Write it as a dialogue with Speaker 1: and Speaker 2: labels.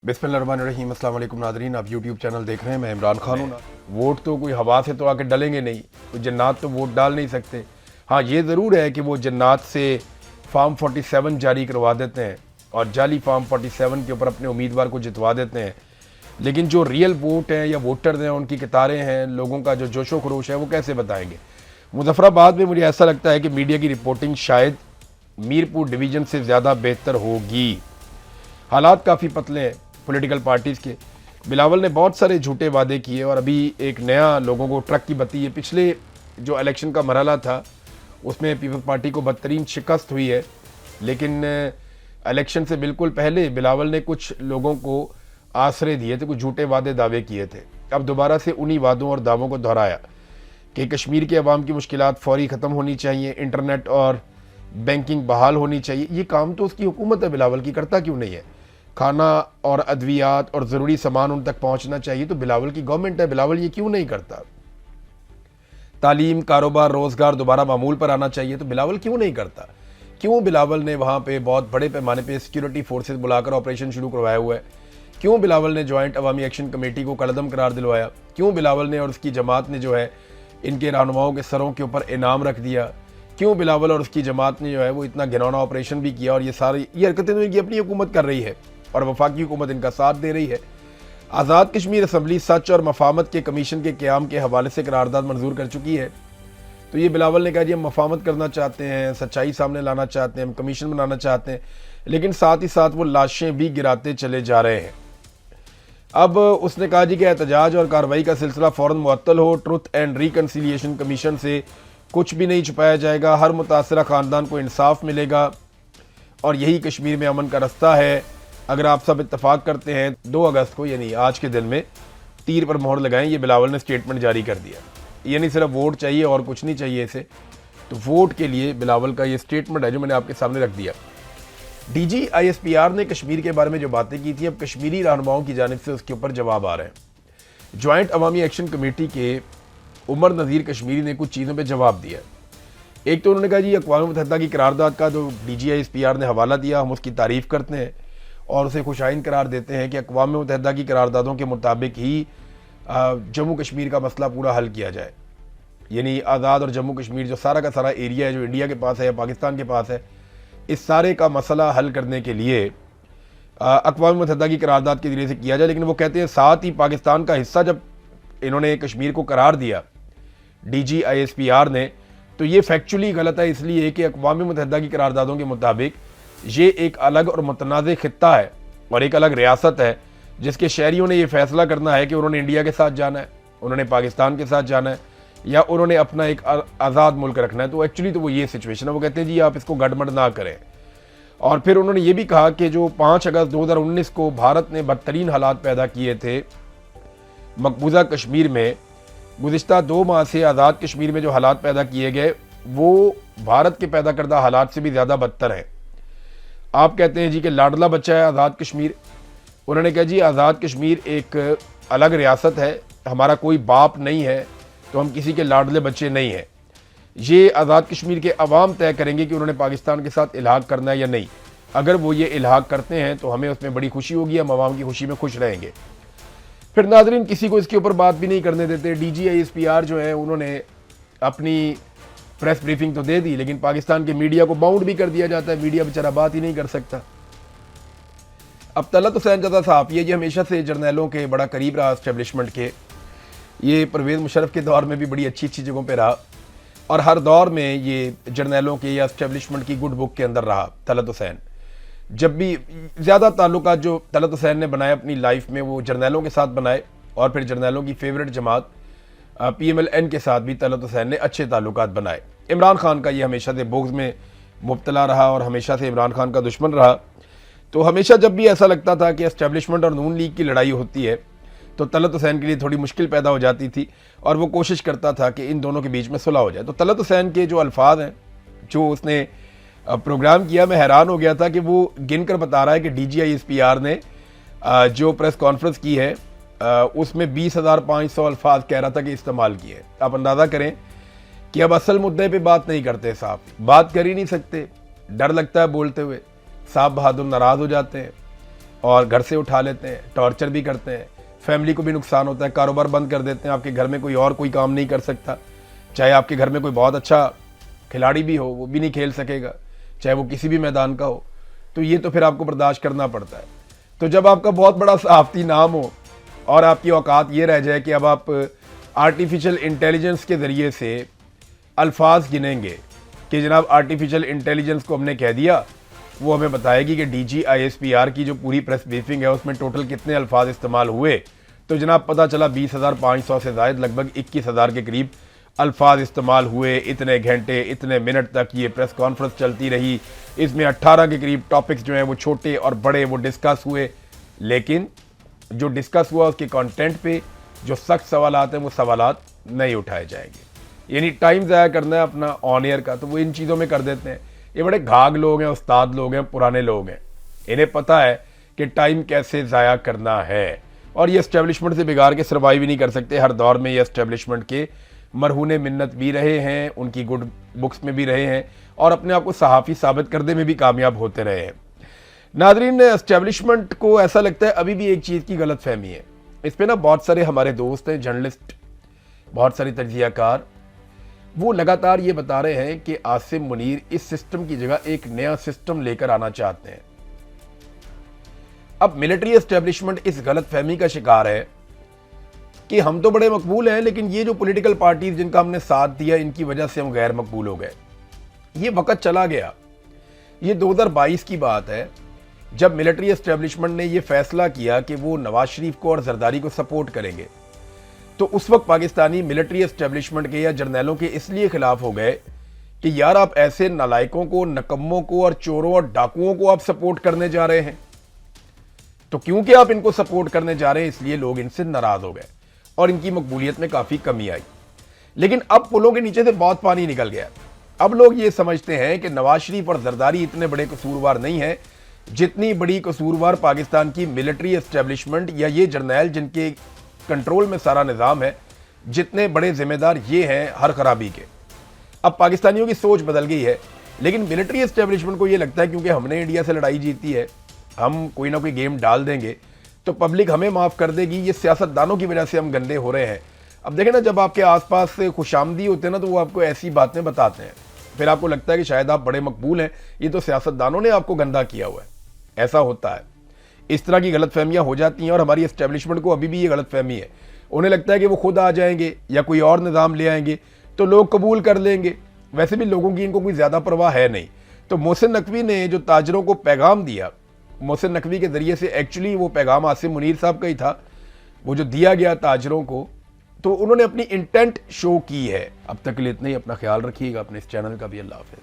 Speaker 1: बिस्मिल्लाहिर्रहमानिर्रहीम। अस्सलाम वालेकुम नाज़रीन, आप यूट्यूब चैनल देख रहे हैं, मैं इमरान खान हूँ। वोट तो कोई हवा से तो आके डलेंगे नहीं, कोई जन्नात तो वोट डाल नहीं सकते। हाँ, ये ज़रूर है कि वो जन्नात से फार्म 47 जारी करवा देते हैं और जाली फार्म 47 के ऊपर अपने उम्मीदवार को जितवा देते हैं, लेकिन जो रियल वोट हैं या वोटर्स हैं, उनकी कतारें हैं, लोगों का जो जोशो खरोश है, वो कैसे बताएंगे। मुजफ्फराबाद में मुझे ऐसा लगता है कि मीडिया की रिपोर्टिंग शायद मीरपुर डिवीज़न से ज़्यादा बेहतर होगी। हालात काफ़ी पतले हैं पॉलिटिकल पार्टीज़ के। बिलावल ने बहुत सारे झूठे वादे किए और अभी एक नया लोगों को ट्रक की बत्ती है। पिछले जो इलेक्शन का मरहला था उसमें पीपल्स पार्टी को बदतरीन शिकस्त हुई है, लेकिन इलेक्शन से बिल्कुल पहले बिलावल ने कुछ लोगों को आसरे दिए थे, कुछ झूठे वादे दावे किए थे। अब दोबारा से उन्हीं वादों और दावों को दोहराया कि कश्मीर के अवाम की मुश्किलात फौरी ख़त्म होनी चाहिए, इंटरनेट और बैंकिंग बहाल होनी चाहिए। ये काम तो उसकी हुकूमत है, बिलावल की करता क्यों नहीं है। खाना और अद्वियात और ज़रूरी सामान उन तक पहुंचना चाहिए तो बिलावल की गवर्नमेंट है, बिलावल ये क्यों नहीं करता। तालीम, कारोबार, रोज़गार दोबारा मामूल पर आना चाहिए तो बिलावल क्यों नहीं करता। क्यों बिलावल ने वहाँ पे बहुत बड़े पैमाने पे सिक्योरिटी फोर्सेस बुलाकर ऑपरेशन शुरू करवाया हुआ है। क्यों बिलावल ने जॉइंट अवामी एक्शन कमेटी को कलदम करार दिलवाया। क्यों बिलावल ने और उसकी जमात ने जो है इनके रहनुमाओं के सरों के ऊपर इनाम रख दिया। क्यों बिलावल और उसकी जमात ने जो है वो इतना घिनौना ऑपरेशन भी किया और ये सारी ये हरकतें तो इनकी अपनी हुकूमत कर रही है और वफाकी हुकूमत इनका साथ दे रही है। आज़ाद कश्मीर असम्बली सच और मफामत के कमीशन के क़याम के हवाले से करारदाद मंजूर कर चुकी है। तो ये बिलावल ने कहा जी हम मफामत करना चाहते हैं, सच्चाई सामने लाना चाहते हैं, हम कमीशन बनाना चाहते हैं, लेकिन साथ ही साथ वो लाशें भी गिराते चले जा रहे हैं। अब उसने कहा जी कि एहतजाज और कार्रवाई का सिलसिला फ़ौरन मुअत्तल हो। ट्रुथ एंड रिकन्सिलिएशन कमीशन से कुछ भी नहीं छुपाया जाएगा, हर मुतासरा ख़ानदान को इंसाफ मिलेगा और यही कश्मीर में अमन का रास्ता है। अगर आप सब इत्तफाक करते हैं 2 अगस्त को यानी आज के दिन में तीर पर मोहर लगाएं। ये बिलावल ने स्टेटमेंट जारी कर दिया। यानी सिर्फ वोट चाहिए और कुछ नहीं चाहिए इसे, तो वोट के लिए बिलावल का ये स्टेटमेंट है जो मैंने आपके सामने रख दिया। डीजी ISPR ने कश्मीर के बारे में जो बातें की थी, अब कश्मीरी रहनुमाओं की जानिब से उसके ऊपर जवाब आ रहे हैं। जॉइंट अवामी एक्शन कमेटी के उमर नज़ीर कश्मीरी ने कुछ चीज़ों पर जवाब दिया। एक तो उन्होंने कहा जी अक़वाम मुत्तहिदा की करारदाद का जो DG ISPR ने हवाला दिया, हम उसकी तारीफ़ करते हैं और उसे खुशाइन करार देते हैं कि अक़वाम मुत्तहिदा की करारदादों के मुताबिक ही जम्मू कश्मीर का मसला पूरा हल किया जाए। यानी आज़ाद और जम्मू कश्मीर जो सारा का सारा एरिया है जो इंडिया के पास है या पाकिस्तान के पास है, इस सारे का मसला हल करने के लिए अक़वाम मुत्तहिदा की करारदाद के ज़रिए से किया जाए। लेकिन वो कहते हैं साथ ही पाकिस्तान का हिस्सा जब इन्होंने कश्मीर को करार दिया DG ISPR ने, तो ये फैक्चुअली गलत है, इसलिए कि अक़वाम मुत्तहिदा की करारदादों के मुताबिक ये एक अलग और मुतनाज़ खित्ता है और एक अलग रियासत है जिसके शहरियों ने यह फैसला करना है कि उन्होंने इंडिया के साथ जाना है, उन्होंने पाकिस्तान के साथ जाना है या उन्होंने अपना एक आज़ाद मुल्क रखना है। तो एक्चुअली तो वो ये सिचुएशन है। वो कहते हैं जी आप इसको गड़बड़ ना करें। और फिर उन्होंने ये भी कहा कि जो 5 अगस्त 2019 को भारत ने बदतरीन हालात पैदा किए थे मकबूजा कश्मीर में, गुज़िश्ता 2 माह से आज़ाद कश्मीर में जो हालात पैदा किए गए वो भारत के पैदा करदा हालात से भी ज़्यादा बदतर हैं। आप कहते हैं जी कि लाडला बच्चा है आज़ाद कश्मीर। उन्होंने कहा जी आज़ाद कश्मीर एक अलग रियासत है, हमारा कोई बाप नहीं है, तो हम किसी के लाडले बच्चे नहीं हैं। ये आज़ाद कश्मीर के अवाम तय करेंगे कि उन्होंने पाकिस्तान के साथ इल्हाक करना है या नहीं। अगर वो ये इल्हाक करते हैं तो हमें उसमें बड़ी खुशी होगी, हम अवाम की खुशी में खुश रहेंगे। फिर नाज़रीन किसी को इसके ऊपर बात भी नहीं करने देते। DG ISPR जो है उन्होंने अपनी प्रेस ब्रीफिंग तो दे दी, लेकिन पाकिस्तान के मीडिया को बाउंड भी कर दिया जाता है, मीडिया बेचारा बात ही नहीं कर सकता। अब तलत हुसैन ज़दा साहब ये हमेशा से जर्नैलों के बड़ा करीब रहा, एस्टेब्लिशमेंट के। ये परवेज़ मुशर्रफ के दौर में भी बड़ी अच्छी अच्छी जगहों पे रहा और हर दौर में ये जर्नैलों के या एस्टेब्लिशमेंट की गुड बुक के अंदर रहा। तलत हुसैन जब भी ज़्यादा ताल्लुकात जो तलत हुसैन ने बनाए अपनी लाइफ में वो जर्नैलों के साथ बनाए और फिर जर्नैलों की फेवरेट जमात PMLN के साथ भी तलत हुसैन ने अच्छे ताल्लुकात बनाए। इमरान खान का ये हमेशा से बुग़्ज़ में मुब्तला रहा और हमेशा से इमरान खान का दुश्मन रहा। तो हमेशा जब भी ऐसा लगता था कि एस्टेब्लिशमेंट और नून लीग की लड़ाई होती है तो तलत हुसैन के लिए थोड़ी मुश्किल पैदा हो जाती थी और वो कोशिश करता था कि इन दोनों के बीच में सुलह हो जाए। तो तलत हुसैन के जो अल्फाज हैं जो उसने प्रोग्राम किया, मैं हैरान हो गया था कि वो गिन कर बता रहा है कि DG ISPR ने जो प्रेस कॉन्फ्रेंस की है उसमें 20,500 अल्फाज कह रहा था कि इस्तेमाल किए। आप अंदाज़ा करें कि अब असल मुद्दे पे बात नहीं करते, साहब बात कर ही नहीं सकते, डर लगता है बोलते हुए, साहब बहादुर नाराज़ हो जाते हैं। اور گھر سے اٹھا لیتے ہیں, ٹارچر بھی کرتے ہیں, فیملی کو بھی نقصان ہوتا ہے, کاروبار بند کر دیتے ہیں, آپ کے گھر میں کوئی اور کوئی کام نہیں کر سکتا, چاہے آپ کے گھر میں کوئی بہت اچھا کھلاڑی بھی ہو وہ بھی نہیں کھیل سکے گا, چاہے وہ کسی بھی میدان کا ہو. تو یہ تو پھر آپ کو برداشت کرنا پڑتا ہے. تو جب آپ کا بہت بڑا صحافتی نام ہو اور آپ کی اوقات یہ رہ جائے کہ اب آپ آرٹیفیشل انٹیلیجنس کے ذریعے سے الفاظ گنیں گے کہ جناب آرٹیفیشل انٹیلیجنس کو ہم نے کہہ دیا, وہ ہمیں بتائے گی کہ D G I S P R کی جو پوری پریس بریفنگ ہے اس میں ٹوٹل کتنے الفاظ استعمال ہوئے, تو جناب پتہ چلا 20,500 سے زائد لگ بھگ 21,000 کے قریب الفاظ استعمال ہوئے, اتنے گھنٹے اتنے منٹ تک یہ پریس کانفرنس چلتی رہی, اس میں 18 کے قریب ٹاپکس جو ہیں وہ چھوٹے اور بڑے وہ ڈسکس ہوئے, لیکن جو ڈسکس ہوا اس کے کانٹینٹ پہ جو سخت سوالات ہیں وہ سوالات نہیں اٹھائے جائیں گے. یعنی ٹائم ضائع کرنا ہے اپنا آن ایئر کا, تو وہ ان چیزوں میں کر دیتے ہیں. یہ بڑے گھاگ لوگ ہیں, استاد لوگ ہیں, پرانے لوگ ہیں, انہیں پتہ ہے کہ ٹائم کیسے ضائع کرنا ہے, اور یہ اسٹیبلشمنٹ سے بگاڑ کے سروائیو بھی نہیں کر سکتے. ہر دور میں یہ اسٹیبلشمنٹ کے مرہون منت بھی رہے ہیں, ان کی گڈ بکس میں بھی رہے ہیں, اور اپنے آپ کو صحافی ثابت کرنے میں بھی کامیاب ہوتے رہے ہیں. ناظرین, اسٹیبلشمنٹ کو ایسا لگتا ہے ابھی بھی ایک چیز کی غلط فہمی ہے. اس پہ نا بہت سارے ہمارے دوست ہیں, جرنلسٹ, بہت سارے تجزیہ کار, وہ لگاتار یہ بتا رہے ہیں کہ عاصم منیر اس سسٹم کی جگہ ایک نیا سسٹم لے کر آنا چاہتے ہیں. اب ملٹری اسٹیبلشمنٹ اس غلط فہمی کا شکار ہے کہ ہم تو بڑے مقبول ہیں, لیکن یہ جو پولیٹیکل پارٹیز جن کا ہم نے ساتھ دیا ان کی وجہ سے ہم غیر مقبول ہو گئے. یہ وقت چلا گیا, یہ 2022 کی بات ہے جب ملٹری اسٹیبلشمنٹ نے یہ فیصلہ کیا کہ وہ نواز شریف کو اور زرداری کو سپورٹ کریں گے. تو اس وقت پاکستانی ملٹری اسٹیبلشمنٹ کے یا جرنیلوں کے اس لیے خلاف ہو گئے کہ یار آپ ایسے نالائکوں کو, نکموں کو اور چوروں اور ڈاکوؤں کو آپ سپورٹ کرنے جا رہے ہیں. تو کیونکہ آپ ان کو سپورٹ کرنے جا رہے ہیں اس لیے لوگ ان سے ناراض ہو گئے اور ان کی مقبولیت میں کافی کمی آئی. لیکن اب پلوں کے نیچے سے بہت پانی نکل گیا. اب لوگ یہ سمجھتے ہیں کہ نواز شریف اور زرداری اتنے بڑے قصوروار نہیں ہیں جتنی بڑی قصوروار پاکستان کی ملٹری اسٹیبلشمنٹ یا یہ جرنیل جن کے کنٹرول میں سارا نظام ہے, جتنے بڑے ذمہ دار یہ ہیں ہر خرابی کے. اب پاکستانیوں کی سوچ بدل گئی ہے, لیکن ملٹری اسٹیبلشمنٹ کو یہ لگتا ہے کیونکہ ہم نے انڈیا سے لڑائی جیتی ہے, ہم کوئی نہ کوئی گیم ڈال دیں گے تو پبلک ہمیں معاف کر دے گی, یہ سیاستدانوں کی وجہ سے ہم گندے ہو رہے ہیں. اب دیکھیں نا, جب آپ کے آس پاس سے خوش آمدی ہوتے ہیں نا تو وہ آپ کو ایسی باتیں بتاتے ہیں, پھر آپ کو لگتا ہے کہ شاید آپ بڑے مقبول ہیں, یہ تو سیاستدانوں نے آپ کو گندا کیا ہوا ہے. ایسا ہوتا ہے, اس طرح کی غلط فہمیاں ہو جاتی ہیں, اور ہماری اسٹیبلشمنٹ کو ابھی بھی یہ غلط فہمی ہے. انہیں لگتا ہے کہ وہ خود آ جائیں گے یا کوئی اور نظام لے آئیں گے تو لوگ قبول کر لیں گے. ویسے بھی لوگوں کی ان کو کوئی زیادہ پرواہ ہے نہیں. تو محسن نقوی نے جو تاجروں کو پیغام دیا, محسن نقوی کے ذریعے سے ایکچولی وہ پیغام عاصم منیر صاحب کا ہی تھا, وہ جو دیا گیا تاجروں کو, تو انہوں نے اپنی انٹینٹ شو کی ہے. اب تک کے لیے اتنا ہی, اپنا خیال رکھیے گا, اپنے اس چینل کا بھی. اللہ حافظ.